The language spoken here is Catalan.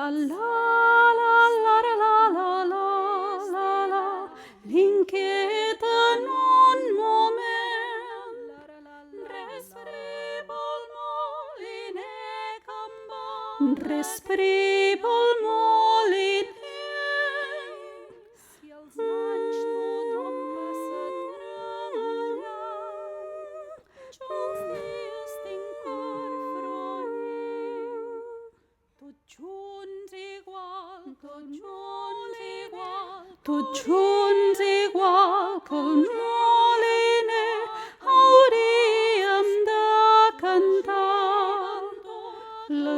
la la la la la la la la, l'inquieta en un moment, respira el moliner campant, respira el moliner, si els anys tothom passa treballant, jo els dies tinc per fruir, tots junts igual que el moliner, hauríem de cantar la